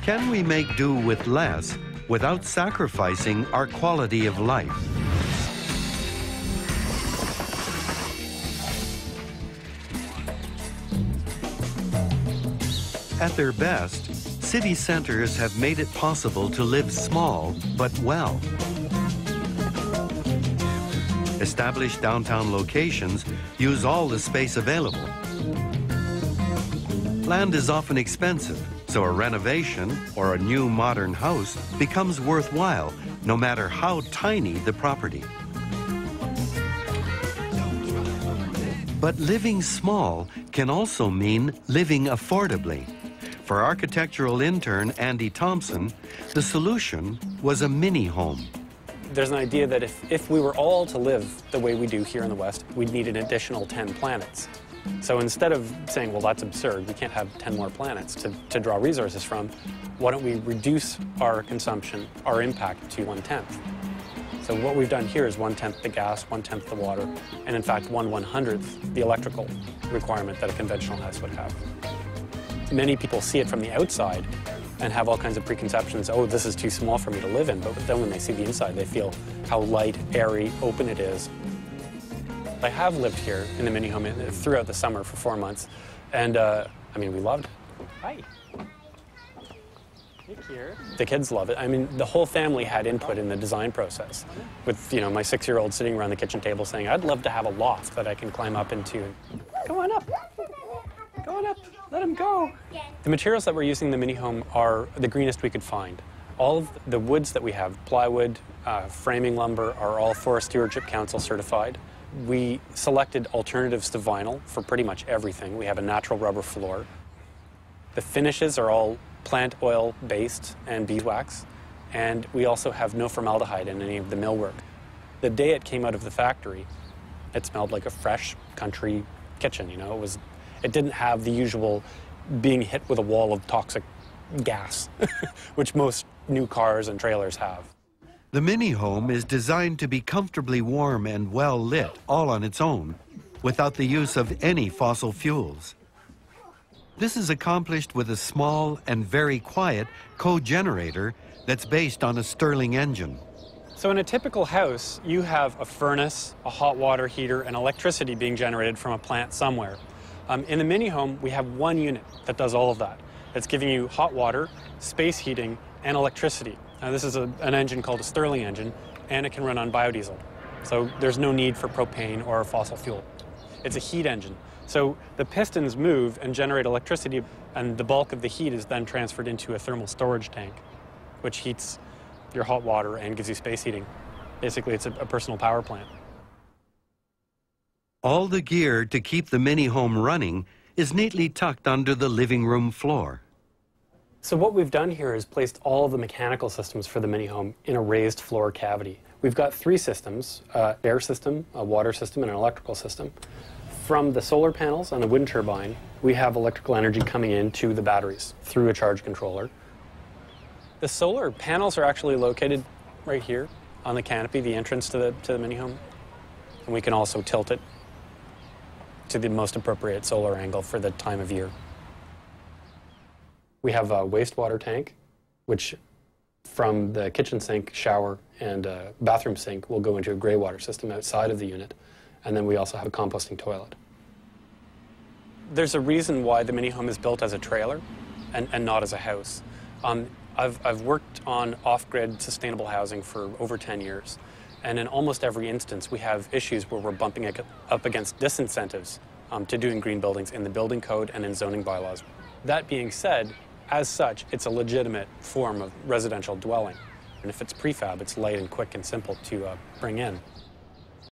Can we make do with less without sacrificing our quality of life? At their best, city centers have made it possible to live small but well. Established downtown locations use all the space available. Land is often expensive, so a renovation or a new modern house becomes worthwhile, no matter how tiny the property. But living small can also mean living affordably. For architectural intern Andy Thompson, the solution was a mini-home. There's an idea that if we were all to live the way we do here in the West, we'd need an additional 10 planets. So instead of saying, well, that's absurd, we can't have 10 more planets to draw resources from, why don't we reduce our consumption, our impact to 1/10? So what we've done here is 1/10 the gas, 1/10 the water, and in fact 1/100th the electrical requirement that a conventional house would have. Many people see it from the outside and have all kinds of preconceptions. Oh, this is too small for me to live in. But then when they see the inside, they feel how light, airy, open it is. I have lived here in the mini-home throughout the summer for 4 months. And, I mean, we loved it. Hi. Hey, Kier. The kids love it. I mean, the whole family had input in the design process. With, you know, my 6-year-old sitting around the kitchen table saying, I'd love to have a loft that I can climb up into. Come on up. Go on up. Let him go. The materials that we're using in the mini-home are the greenest we could find. All of the woods that we have, plywood, framing lumber, are all Forest Stewardship Council certified. We selected alternatives to vinyl for pretty much everything. We have a natural rubber floor. The finishes are all plant oil based and beeswax. And we also have no formaldehyde in any of the millwork. The day it came out of the factory, it smelled like a fresh country kitchen, you know. It didn't have the usual being hit with a wall of toxic gas, which most new cars and trailers have. The mini-home is designed to be comfortably warm and well lit all on its own, without the use of any fossil fuels. This is accomplished with a small and very quiet co-generator that's based on a Stirling engine. So in a typical house, you have a furnace, a hot water heater, and electricity being generated from a plant somewhere. In the mini-home, we have one unit that does all of that. It's giving you hot water, space heating, and electricity. Now, this is an engine called a Stirling engine, and it can run on biodiesel. So there's no need for propane or fossil fuel. It's a heat engine. So the pistons move and generate electricity, and the bulk of the heat is then transferred into a thermal storage tank, which heats your hot water and gives you space heating. Basically, it's a personal power plant. All the gear to keep the mini-home running is neatly tucked under the living room floor. So what we've done here is placed all of the mechanical systems for the mini-home in a raised floor cavity. We've got 3 systems, air system, a water system, and an electrical system. From the solar panels and the wind turbine, we have electrical energy coming into the batteries through a charge controller. The solar panels are actually located right here on the canopy, the entrance to the mini-home. And we can also tilt it to the most appropriate solar angle for the time of year. We have a wastewater tank, which from the kitchen sink, shower, and bathroom sink will go into a gray water system outside of the unit. And then we also have a composting toilet. There's a reason why the mini-home is built as a trailer and not as a house. I've worked on off-grid sustainable housing for over 10 years. And in almost every instance, we have issues where we're bumping up against disincentives to doing green buildings in the building code and in zoning bylaws. That being said, as such, it's a legitimate form of residential dwelling. And if it's prefab, it's light and quick and simple to bring in.